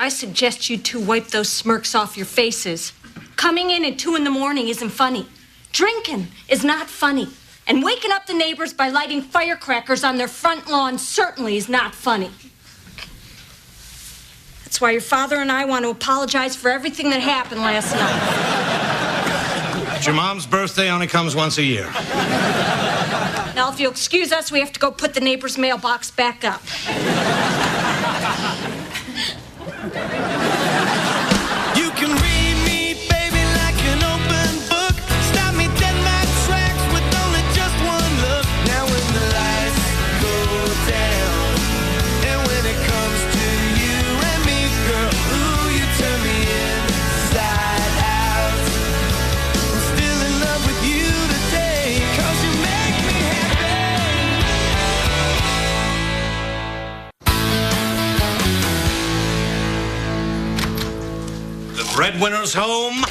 I suggest you two wipe those smirks off your faces. Coming in at 2 in the morning isn't funny. Drinking is not funny. And waking up the neighbors by lighting firecrackers on their front lawn certainly is not funny. That's why your father and I want to apologize for everything that happened last night. But your mom's birthday only comes once a year. Now, if you'll excuse us, we have to go put the neighbor's mailbox back up. You can read me, baby, like an open book. Stop me dead in my tracks with only just one look. Now when the lights go down, and when it comes to you and me, girl, ooh, you turn me inside out. I'm still in love with you today, 'cause you make me Breadwinner's home.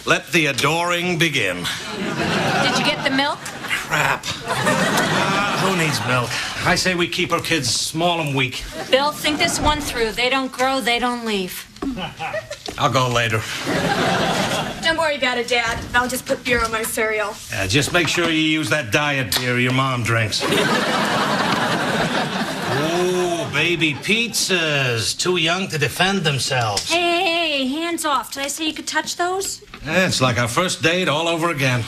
Let the adoring begin. Did you get the milk? Crap. Who needs milk? I say we keep our kids small and weak. Bill, think this one through. They don't grow, they don't leave. I'll go later. Don't worry about it, Dad. I'll just put beer on my cereal. Just make sure you use that diet beer your mom drinks. Ooh, baby pizzas. Too young to defend themselves. Hey, hands off. Did I say you could touch those? It's like our first date all over again.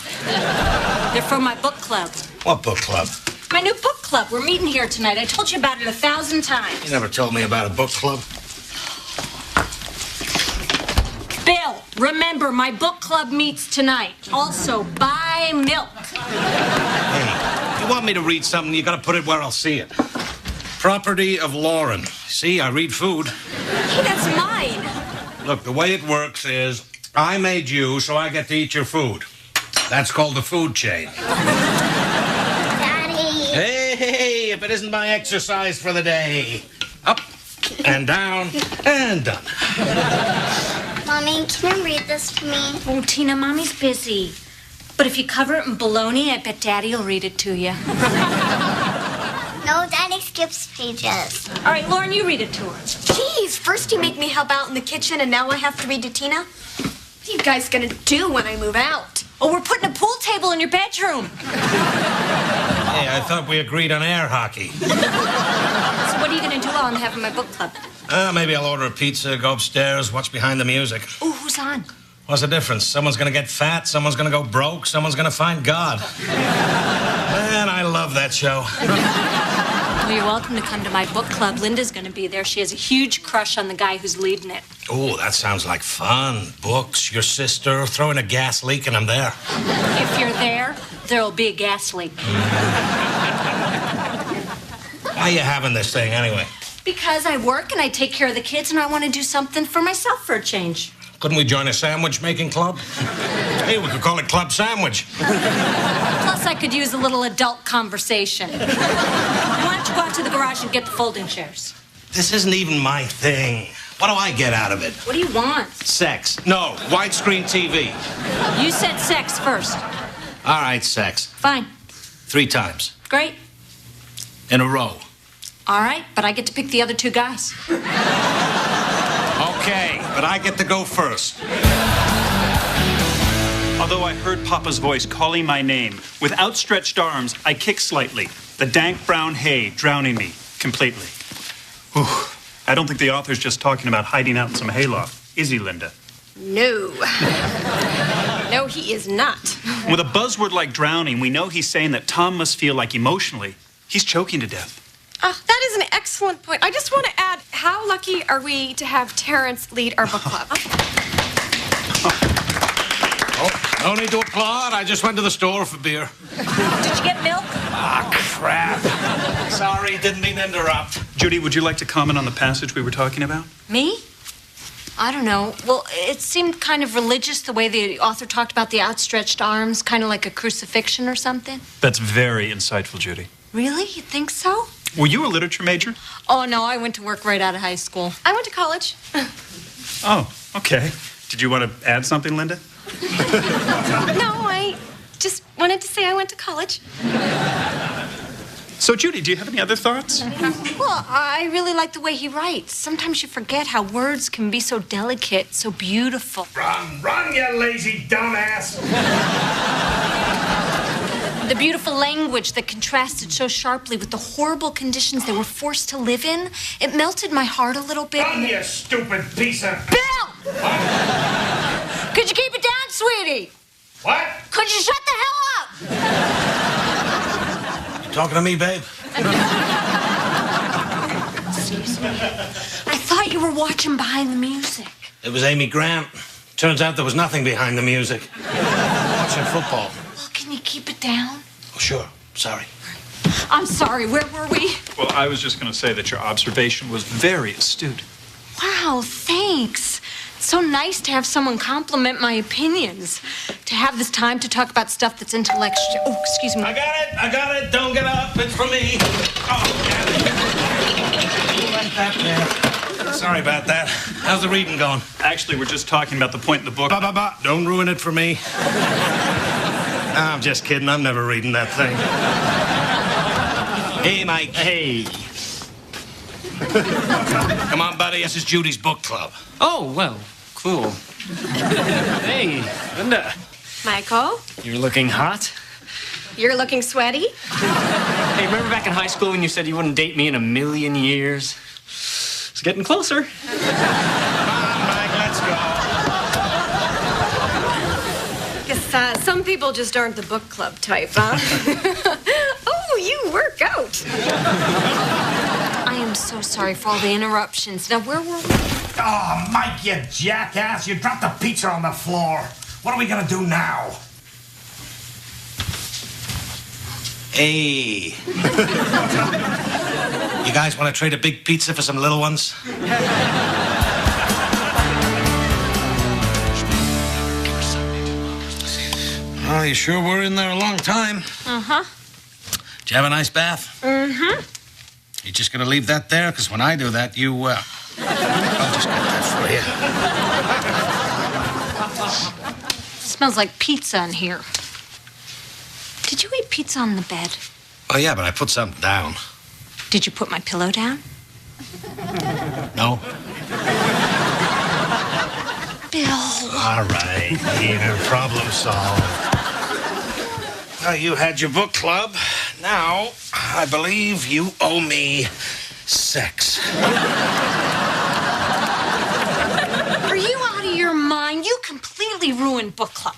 They're from my book club. What book club? My new book club. We're meeting here tonight. I told you about it 1,000 times. You never told me about a book club. Bill, remember, my book club meets tonight. Also, buy milk. Hey, you want me to read something, you gotta put it where I'll see it. Property of Lauren. See, I read food. Hey, that's mine. Look, the way it works is I made you, so I get to eat your food. That's called the food chain. Daddy. Hey, if it isn't my exercise for the day. Up and down and done. Mommy, can you read this to me? Oh, Tina, Mommy's busy. But if you cover it in bologna, I bet Daddy will read it to you. No, Daddy skips pages. All right, Lauren, you read it to her. Jeez, first you make me help out in the kitchen, and now I have to read to Tina? What are you guys gonna do when I move out? Oh, we're putting a pool table in your bedroom. Hey, I thought we agreed on air hockey. So what are you going to do while I'm having my book club? Maybe I'll order a pizza, go upstairs, watch behind the music. Ooh, who's on? What's the difference? Someone's gonna get fat, someone's gonna go broke, someone's gonna find God. Man, I love that show. Well, you're welcome to come to my book club. Linda's going to be there. She has a huge crush on the guy who's leading it. Oh, that sounds like fun. Books, your sister, throwing a gas leak, and I'm there. If you're there, there'll be a gas leak. Why are you having this thing, anyway? Because I work and I take care of the kids, and I want to do something for myself for a change. Couldn't we join a sandwich-making club? Hey, we could call it Club Sandwich. Plus, I could use a little adult conversation. Why don't you go out to the garage and get the folding chairs? This isn't even my thing. What do I get out of it? What do you want? Sex. No, widescreen TV. You said sex first. All right, sex. Fine. 3 times. Great. In a row. All right, but I get to pick the other 2 guys. Okay, but I get to go first. Although I heard Papa's voice calling my name, with outstretched arms, I kick slightly, the dank brown hay drowning me completely. Whew. I don't think the author's just talking about hiding out in some hayloft. Is he, Linda? No. No, he is not. With a buzzword like drowning, we know he's saying that Tom must feel like emotionally he's choking to death. That is an excellent point. I just want to add, how lucky are we to have Terrence lead our book club? Oh, no need to applaud. I just went to the store for beer. Did you get milk? Ah, crap. Sorry, didn't mean to interrupt. Judy, would you like to comment on the passage we were talking about? Me? I don't know. Well, it seemed kind of religious the way the author talked about the outstretched arms, kind of like a crucifixion or something. That's very insightful, Judy. Really? You think so? Were you a literature major? Oh, no, I went to work right out of high school. I went to college. Oh, okay. Did you want to add something, Linda? No, I just wanted to say I went to college. So, Judy, do you have any other thoughts? Well, I really like the way he writes. Sometimes you forget how words can be so delicate, so beautiful. Run, you lazy dumbass! The beautiful language that contrasted so sharply with the horrible conditions they were forced to live in, it melted my heart a little bit. Run, you stupid piece of... Bill! Could you keep it down, sweetie? What? Could you shut the hell up? Talking to me, babe? Excuse me. I thought you were watching behind the music. It was Amy Grant. Turns out there was nothing behind the music. Watching football. Well, can you keep it down? Oh, sure. Sorry. I'm sorry, where were we? Well, I was just going to say that your observation was very astute. Wow, thanks. It's so nice to have someone compliment my opinions. To have this time to talk about stuff that's intellectual. Oh, excuse me. I got it. Don't get up. It's for me. Oh, damn it. Like that there. Sorry about that. How's the reading going? Actually, we're just talking about the point in the book. Don't ruin it for me. I'm just kidding. I'm never reading that thing. Hey, Mike. Hey. Come on, buddy. This is Judy's book club. Oh, well, cool. Hey, Linda. Michael, You're looking hot. you're looking sweaty. Hey, remember back in high school when you said you wouldn't date me in a million years? It's getting closer. Come on, Mike. Let's go. Guess some people just aren't the book club type, huh? Oh, you work out. I am so sorry for all the interruptions. Now, where were we? Oh, Mike, you jackass. You dropped the pizza on the floor. What are we gonna do now? Hey. You guys want to trade a big pizza for some little ones? Oh, you sure were in there a long time. Uh-huh. Did you have a nice bath? Mm-hmm. You just gonna leave that there? Because when I do that, I'll just get that for you. Smells like pizza in here. Did you eat pizza on the bed? Oh, yeah, but I put something down. Did you put my pillow down? No? Bill. All right, Peter, problem solved. Well, you had your book club. Now, I believe you owe me sex. Are you out of your mind? You completely ruined book club.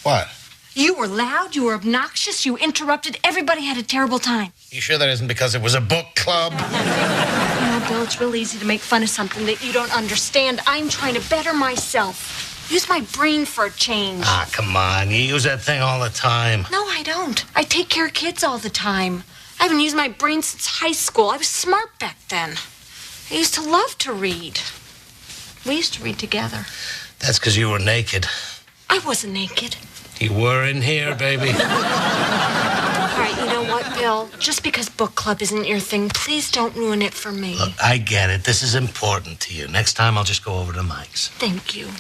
What? You were loud, you were obnoxious, you interrupted, everybody had a terrible time. You sure that isn't because it was a book club? You know, Bill, it's real easy to make fun of something that you don't understand. I'm trying to better myself. Use my brain for a change. Ah, come on. You use that thing all the time. No, I don't. I take care of kids all the time. I haven't used my brain since high school. I was smart back then. I used to love to read. We used to read together. That's because you were naked. I wasn't naked. You were in here, baby. All right, you know what, Bill? Just because book club isn't your thing, please don't ruin it for me. Look, I get it. This is important to you. Next time, I'll just go over to Mike's. Thank you.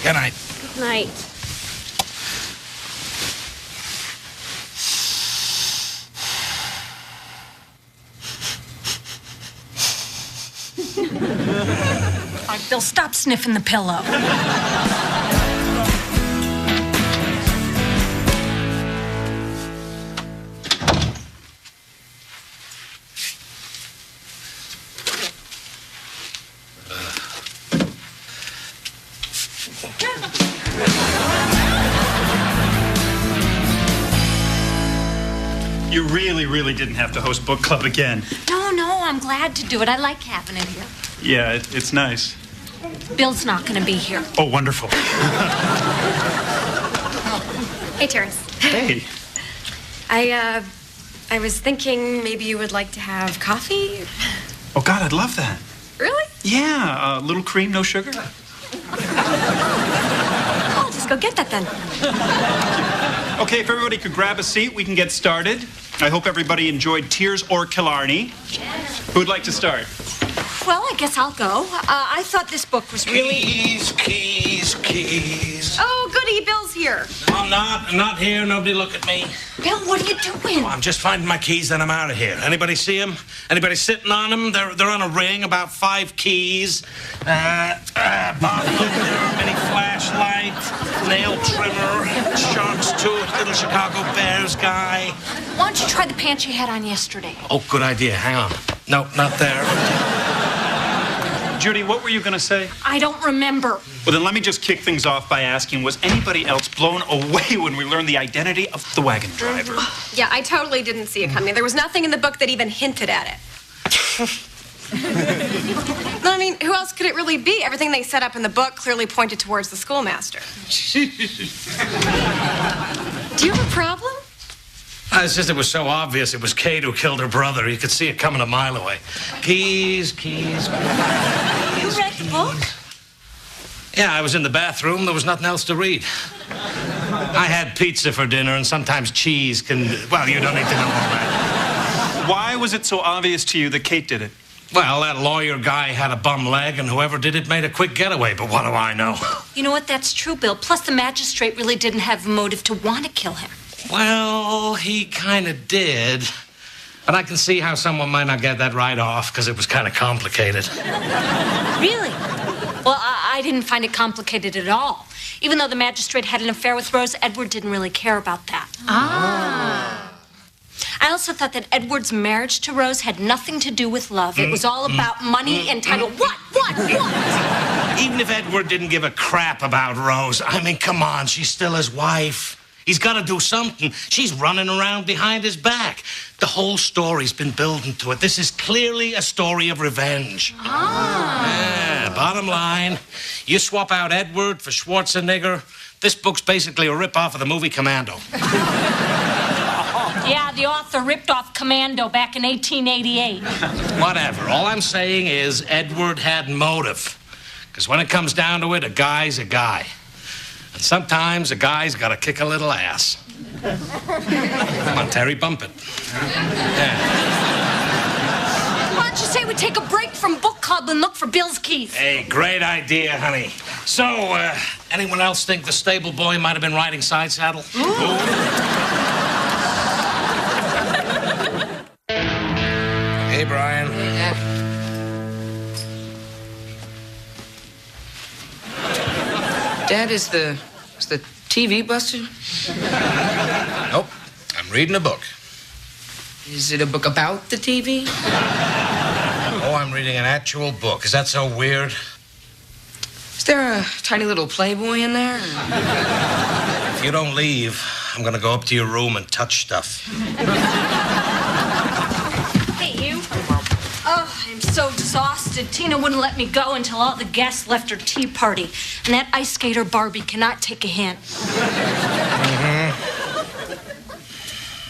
Good night. Good night. All right, Bill, stop sniffing the pillow. You really didn't have to host book club again. No, I'm glad to do it. I like having it here. Yeah, it's nice. Bill's not going to be here. Oh, wonderful. Hey, Terrence. Hey. I was thinking maybe you would like to have coffee. Oh, God, I'd love that. Really? Yeah, a little cream, no sugar. I'll just go get that then. Okay, if everybody could grab a seat, we can get started. I hope everybody enjoyed Tears or Killarney. Who'd like to start? Well, I guess I'll go. I thought this book was really... Keys. Keys. Oh, goody, Bill's here. No, I'm not here. Nobody look at me. Bill, what are you doing? Oh, I'm just finding my keys, then I'm out of here. Anybody see them? Anybody sitting on them? They're on a ring, about 5 keys. Bottle opener, mini flashlight, nail trimmer, shark's tooth, little Chicago Bears guy. Why don't you try the pants you had on yesterday? Oh, good idea. Hang on. No, not there. Judy, what were you going to say? I don't remember. Well, then let me just kick things off by asking, was anybody else blown away when we learned the identity of the wagon driver? Yeah, I totally didn't see it coming. There was nothing in the book that even hinted at it. I mean, who else could it really be? Everything they set up in the book clearly pointed towards the schoolmaster. Do you have a problem? It's just it was so obvious it was Kate who killed her brother. You could see it coming a mile away. Keys. You read the book? Yeah, I was in the bathroom. There was nothing else to read. I had pizza for dinner, and sometimes cheese can... Well, you don't need to know all that. Why was it so obvious to you that Kate did it? Well, that lawyer guy had a bum leg, and whoever did it made a quick getaway, but what do I know? You know what? That's true, Bill. Plus, the magistrate really didn't have a motive to want to kill him. Well, he kind of did. But I can see how someone might not get that right off, because it was kind of complicated. Really? Well, I didn't find it complicated at all. Even though the magistrate had an affair with Rose, Edward didn't really care about that. I also thought that Edward's marriage to Rose had nothing to do with love. It was all about money and title. What? Even if Edward didn't give a crap about Rose, I mean, come on, she's still his wife. He's got to do something. She's running around behind his back. The whole story's been building to it. This is clearly a story of revenge. Yeah, bottom line, you swap out Edward for Schwarzenegger, this book's basically a rip-off of the movie Commando. Yeah, the author ripped off Commando back in 1888. Whatever. All I'm saying is Edward had motive. Because when it comes down to it, a guy's a guy. And sometimes a guy's got to kick a little ass. Come on, Terry, bump it. Yeah. Why don't you say we take a break from book club and look for Bill's keys? Hey, great idea, honey. So, anyone else think the stable boy might have been riding side saddle? Hey, Brian. Dad, is the TV busted? Nope. I'm reading a book. Is it a book about the TV? Oh, I'm reading an actual book. Is that so weird? Is there a tiny little Playboy in there? If you don't leave, I'm gonna go up to your room and touch stuff. Hey, you. Oh, I'm so exhausted. Tina wouldn't let me go until all the guests left her tea party. And that ice skater Barbie cannot take a hint.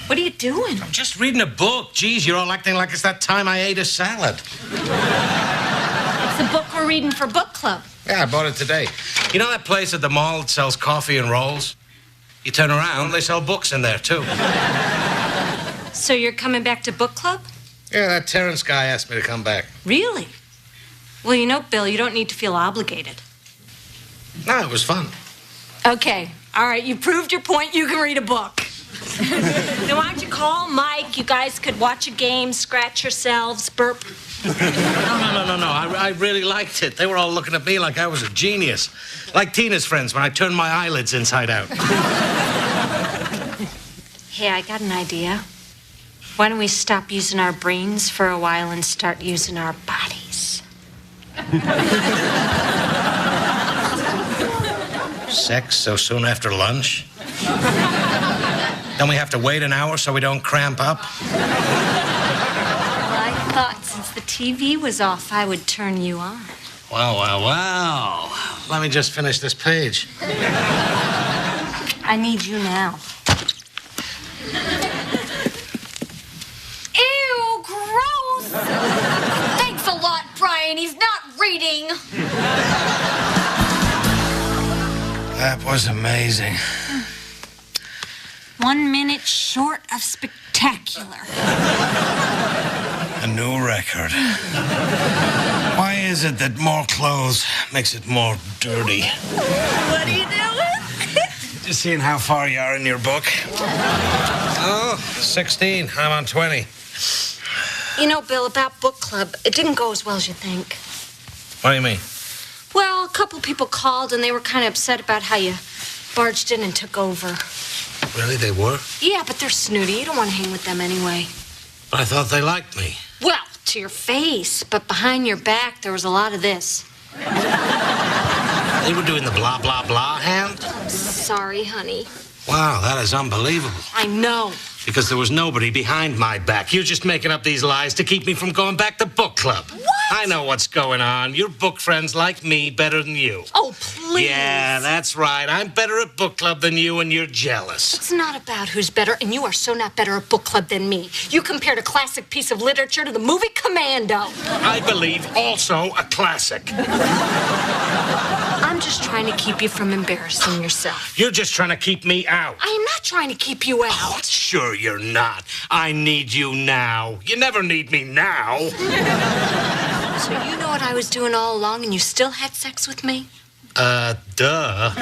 What are you doing? I'm just reading a book. Geez, you're all acting like it's that time I ate a salad. It's the book we're reading for book club. Yeah, I bought it today. You know that place at the mall that sells coffee and rolls? You turn around, they sell books in there, too. So you're coming back to book club? Yeah, that Terrence guy asked me to come back. Really? Well, you know, Bill, you don't need to feel obligated. No, it was fun. Okay. All right, you proved your point. You can read a book. Now, why don't you call Mike? You guys could watch a game, scratch yourselves, burp. No. I really liked it. They were all looking at me like I was a genius. Like Tina's friends when I turned my eyelids inside out. Hey, I got an idea. Why don't we stop using our brains for a while and start using our bodies? Sex so soon after lunch? Then we have to wait an hour so we don't cramp up? Well, I thought since the TV was off, I would turn you on. Wow. Let me just finish this page. I need you now. Ew, gross! Thanks a lot, Brian. He's not reading. That was amazing. 1 minute short of spectacular. A new record. Why is it that more clothes makes it more dirty? What are you doing? Just seeing how far you are in your book. Oh, 16. I'm on 20. You know, Bill, about book club, it didn't go as well as you think. What do you mean? Well, a couple people called, and they were kind of upset about how you barged in and took over. Really, they were? Yeah, but they're snooty. You don't want to hang with them anyway. But I thought they liked me. Well, to your face, but behind your back, there was a lot of this. They were doing the blah, blah, blah hand? Sorry, honey. Wow, that is unbelievable. I know. Because there was nobody behind my back. You're just making up these lies to keep me from going back to book club. What? I know what's going on. Your book friends like me better than you. Oh, please. Yeah, that's right. I'm better at book club than you, and you're jealous. It's not about who's better, and you are so not better at book club than me. You compared a classic piece of literature to the movie Commando. I believe also a classic. I'm just trying to keep you from embarrassing yourself. You're just trying to keep me out. I am not trying to keep you out. Oh, sure you're not. I need you now. You never need me now. So you know what I was doing all along, and you still had sex with me? Duh.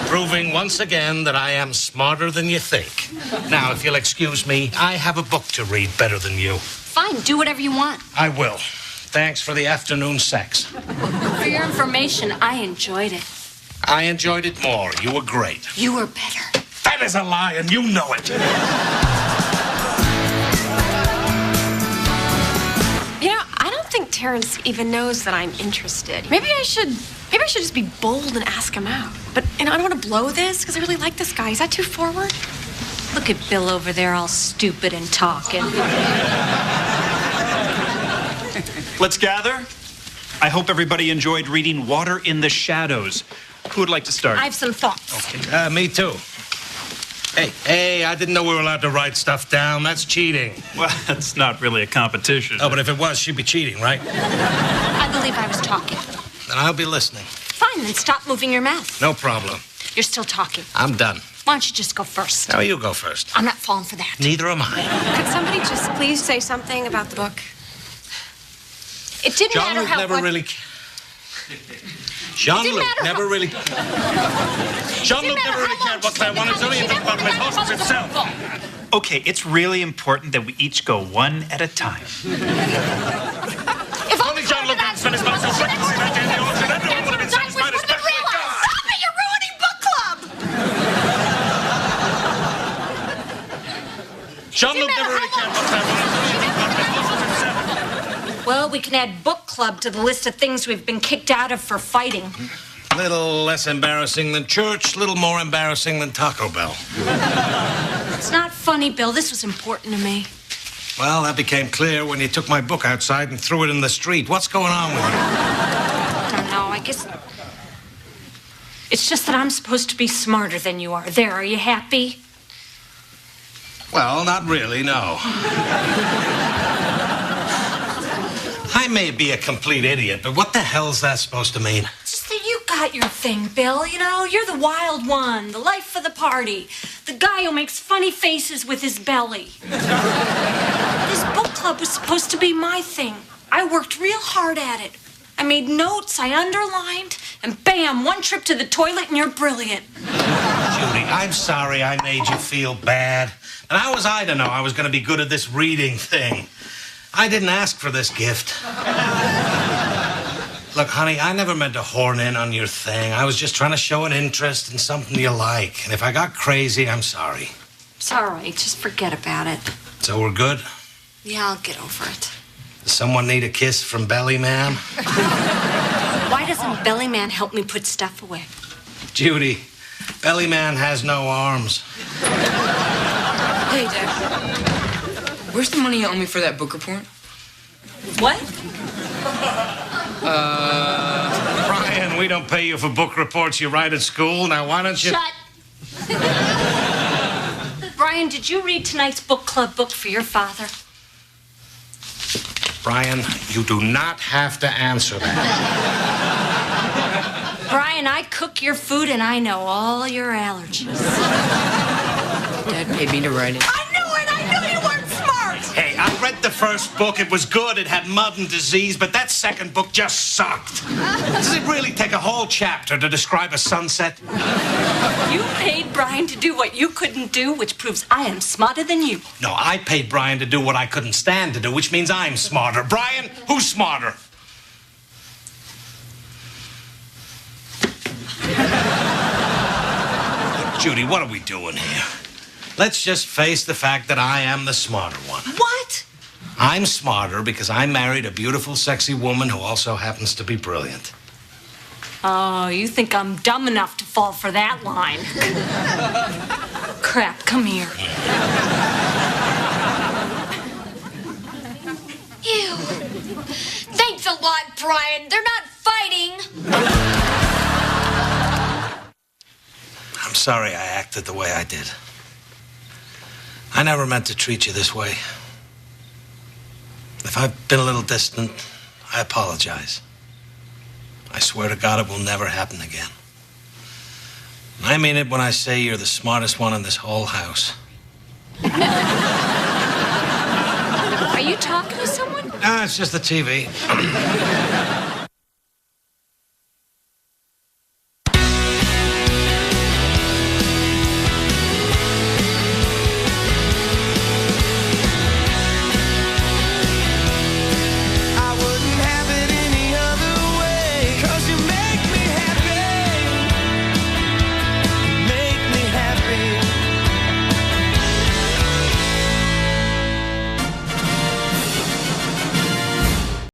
Proving once again that I am smarter than you think. Now, if you'll excuse me, I have a book to read better than you. Fine, do whatever you want. I will. Thanks for the afternoon sex. For your information, I enjoyed it. I enjoyed it more. You were great. You were better. That is a lie, and you know it. You know, I don't think Terrence even knows that I'm interested. Maybe I should just be bold and ask him out. But, I don't want to blow this because I really like this guy. Is that too forward? Look at Bill over there all stupid and talking. Let's gather. I hope everybody enjoyed reading Water in the Shadows. Who would like to start? I have some thoughts. Me too. Hey, I didn't know we were allowed to write stuff down. That's cheating. Well, that's not really a competition. Oh, but if it was, she'd be cheating, right? I believe I was talking. Then I'll be listening. Fine, then stop moving your mouth. No problem. You're still talking. I'm done. Why don't you just go first? Now you go first. I'm not falling for that. Neither am I. Could somebody just please say something about the book? It didn't matter how... Jean-Luc never really cared what Claire wanted. It's only about my husband himself. Okay, it's really important that we each go one at a time. If only Jean-Luc didn't spend his money so frequently that day in the auction, everyone would have been satisfied, especially God. Stop it! You're ruining book club! Jean-Luc never really cared what Claire wanted. It's only about my husband himself. Well, we can add book club to the list of things we've been kicked out of for fighting. Little less embarrassing than church, little more embarrassing than Taco Bell. It's not funny, Bill. This was important to me. Well, that became clear when you took my book outside and threw it in the street. What's going on with you? I don't know. I guess... It's just that I'm supposed to be smarter than you are. There, are you happy? Well, not really, no. I may be a complete idiot, but what the hell's that supposed to mean? Just that you got your thing, Bill. You know, you're the wild one, the life of the party, the guy who makes funny faces with his belly. This book club was supposed to be my thing. I worked real hard at it. I made notes, I underlined, and bam, one trip to the toilet and you're brilliant. Judy, I'm sorry I made you feel bad. And how was I to know I was going to be good at this reading thing? I didn't ask for this gift. Look, honey, I never meant to horn in on your thing. I was just trying to show an interest in something you like. And if I got crazy, I'm sorry. It's all right. Just forget about it. So we're good? Yeah, I'll get over it. Does someone need a kiss from Belly Man? Why doesn't Belly Man help me put stuff away? Judy, Belly Man has no arms. Hey, Dad. Where's the money you owe me for that book report? What? Brian, we don't pay you for book reports you write at school. Now, why don't you... Shut. Brian, did you read tonight's book club book for your father? Brian, you do not have to answer that. Brian, I cook your food and I know all your allergies. Dad paid me to write it. I knew it! I knew you weren't smart! Hey, I read the first book, it was good. It had mud and disease, but that second book just sucked. Does it really take a whole chapter to describe a sunset? You paid Brian to do what you couldn't do, which proves I am smarter than you. No, I paid Brian to do what I couldn't stand to do, which means I'm smarter. Brian, who's smarter? Judy, what are we doing here? Let's just face the fact that I am the smarter one. What? I'm smarter because I married a beautiful, sexy woman who also happens to be brilliant. Oh, you think I'm dumb enough to fall for that line? Crap, come here. Ew. Thanks a lot, Brian. They're not fighting. I'm sorry I acted the way I did. I never meant to treat you this way. If I've been a little distant, I apologize. I swear to God it will never happen again. And I mean it when I say you're the smartest one in this whole house. Are you talking to someone? Ah, it's just the TV.